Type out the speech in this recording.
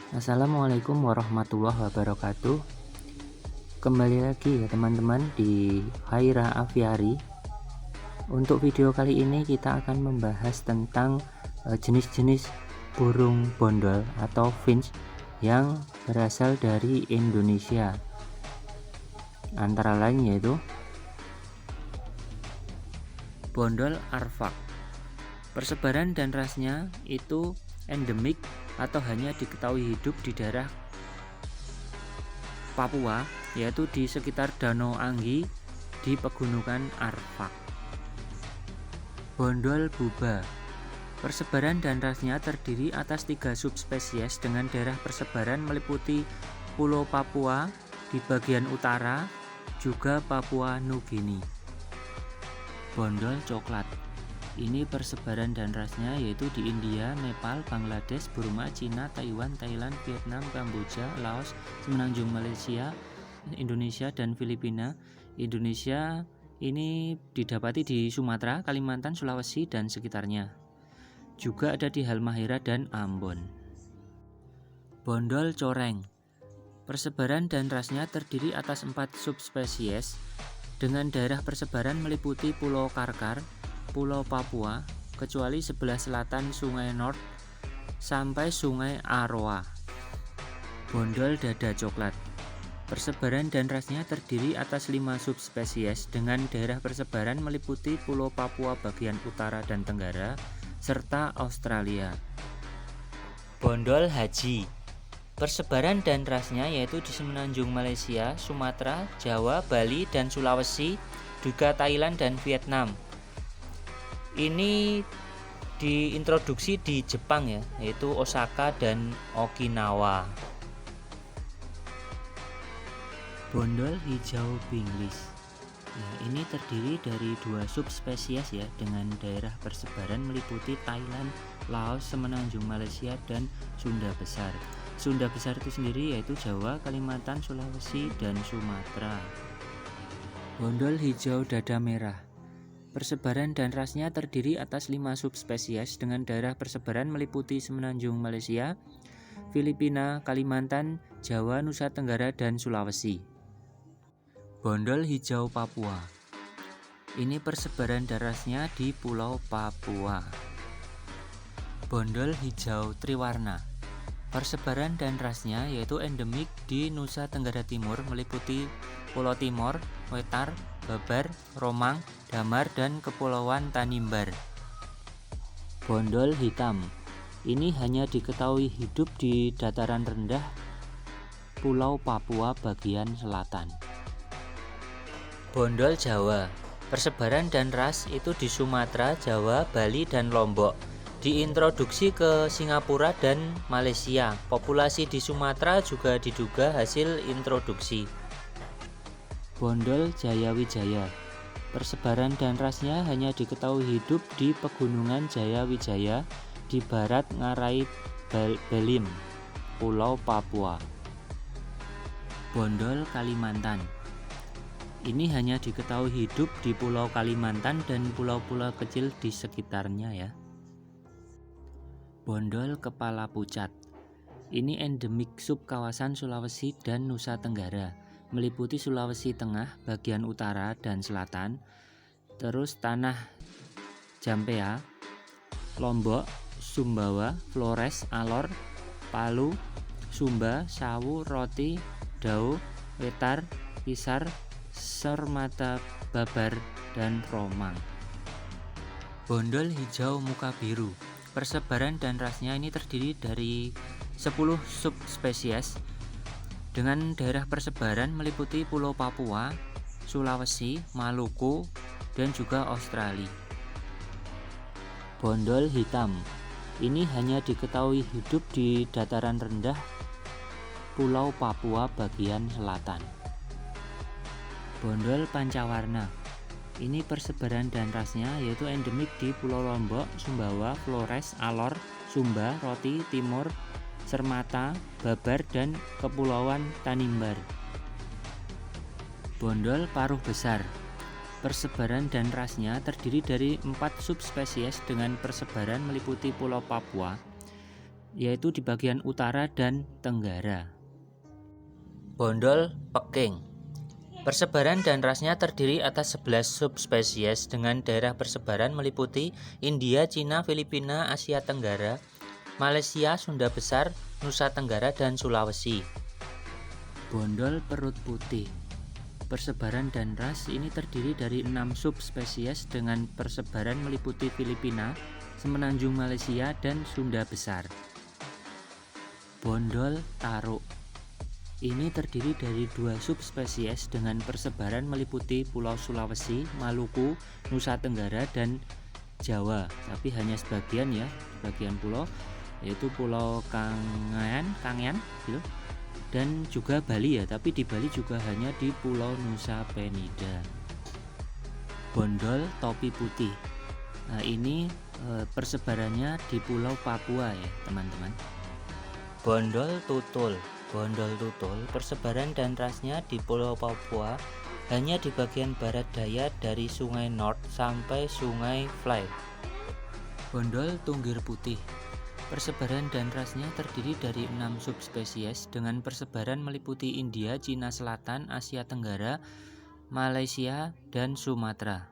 Assalamualaikum warahmatullahi wabarakatuh. Kembali lagi ya teman-teman di Haira Aviari. Untuk video kali ini kita akan membahas tentang jenis-jenis burung bondol atau finch yang berasal dari Indonesia. Antara lain yaitu bondol arfak. Persebaran dan rasnya itu endemik atau hanya diketahui hidup di daerah Papua, yaitu di sekitar Danau Anggi di pegunungan Arfak. Bondol buba. Persebaran dan rasnya terdiri atas 3 subspesies dengan daerah persebaran meliputi Pulau Papua di bagian utara, juga Papua Nugini. Bondol coklat. Ini persebaran dan rasnya yaitu di India, Nepal, Bangladesh, Burma, Cina, Taiwan, Thailand, Vietnam, Kamboja, Laos, Semenanjung Malaysia, Indonesia, dan Filipina. Indonesia ini didapati di Sumatera, Kalimantan, Sulawesi, dan sekitarnya. Juga ada di Halmahera dan Ambon. Bondol coreng. Persebaran dan rasnya terdiri atas 4 subspesies dengan daerah persebaran meliputi Pulau Karkar, Pulau Papua, kecuali sebelah selatan Sungai North sampai Sungai Aroa. Bondol dada coklat. Persebaran dan rasnya terdiri atas 5 subspesies dengan daerah persebaran meliputi Pulau Papua bagian utara dan tenggara, serta Australia. Bondol haji. Persebaran dan rasnya yaitu di Semenanjung Malaysia, Sumatera, Jawa, Bali, dan Sulawesi, juga Thailand dan Vietnam. Ini diintroduksi di Jepang ya, yaitu Osaka dan Okinawa. Bondol hijau binglis. Nah, ini terdiri dari 2 subspesies ya, dengan daerah persebaran meliputi Thailand, Laos, Semenanjung Malaysia, dan Sunda Besar. Sunda Besar itu sendiri yaitu Jawa, Kalimantan, Sulawesi, dan Sumatera. Bondol hijau dada merah. Persebaran dan rasnya terdiri atas 5 subspesies dengan daerah persebaran meliputi Semenanjung Malaysia, Filipina, Kalimantan, Jawa, Nusa Tenggara, dan Sulawesi. Bondol hijau Papua. Ini persebaran dan rasnya di Pulau Papua. Bondol hijau triwarna. Persebaran dan rasnya yaitu endemik di Nusa Tenggara Timur meliputi Pulau Timor, Wetar, Babar, Romang, Damar, dan Kepulauan Tanimbar. Bondol hitam. Ini hanya diketahui hidup di dataran rendah Pulau Papua bagian selatan. Bondol Jawa. Persebaran dan ras itu di Sumatera, Jawa, Bali, dan Lombok. Diintroduksi ke Singapura dan Malaysia. Populasi di Sumatera juga diduga hasil introduksi. Bondol Jayawijaya. Persebaran dan rasnya hanya diketahui hidup di pegunungan Jayawijaya di barat Ngarai Belim, Pulau Papua. Bondol Kalimantan. Ini hanya diketahui hidup di Pulau Kalimantan dan pulau-pulau kecil di sekitarnya ya. Bondol kepala pucat. Ini endemik subkawasan Sulawesi dan Nusa Tenggara, meliputi Sulawesi Tengah, bagian utara dan selatan, terus tanah Jampea, Lombok, Sumbawa, Flores, Alor, Palu, Sumba, Sawu, Roti, Dau, Wetar, Pisar, Sormata, Babar, dan Romang. Bondol hijau muka biru. Persebaran dan rasnya ini terdiri dari 10 subspesies dengan daerah persebaran meliputi Pulau Papua, Sulawesi, Maluku, dan juga Australia. Bondol hitam. Ini hanya diketahui hidup di dataran rendah Pulau Papua bagian selatan. Bondol pancawarna. Ini persebaran dan rasnya yaitu endemik di Pulau Lombok, Sumbawa, Flores, Alor, Sumba, Roti, Timur, Sermata, Babar, dan Kepulauan Tanimbar. Bondol paruh besar. Persebaran dan rasnya terdiri dari 4 subspesies dengan persebaran meliputi Pulau Papua, yaitu di bagian utara dan tenggara. Bondol Peking. Persebaran dan rasnya terdiri atas 11 subspesies dengan daerah persebaran meliputi India, Cina, Filipina, Asia Tenggara, Malaysia, Sunda Besar, Nusa Tenggara, dan Sulawesi. Bondol perut putih. Persebaran dan ras ini terdiri dari 6 subspesies dengan persebaran meliputi Filipina, Semenanjung Malaysia, dan Sunda Besar. Bondol taruk. Ini terdiri dari 2 subspesies dengan persebaran meliputi Pulau Sulawesi, Maluku, Nusa Tenggara, dan Jawa, tapi hanya sebagian pulau, yaitu Pulau Kangean gitu. Dan juga Bali tapi di Bali juga hanya di Pulau Nusa Penida. Bondol topi putih. Nah, ini persebarannya di Pulau Papua ya, teman-teman. Bondol tutul. Bondol tutul persebaran dan rasnya di Pulau Papua hanya di bagian barat daya dari Sungai North sampai Sungai Fly. Bondol tunggir putih. Persebaran dan rasnya terdiri dari 6 subspesies dengan persebaran meliputi India, Cina Selatan, Asia Tenggara, Malaysia, dan Sumatera.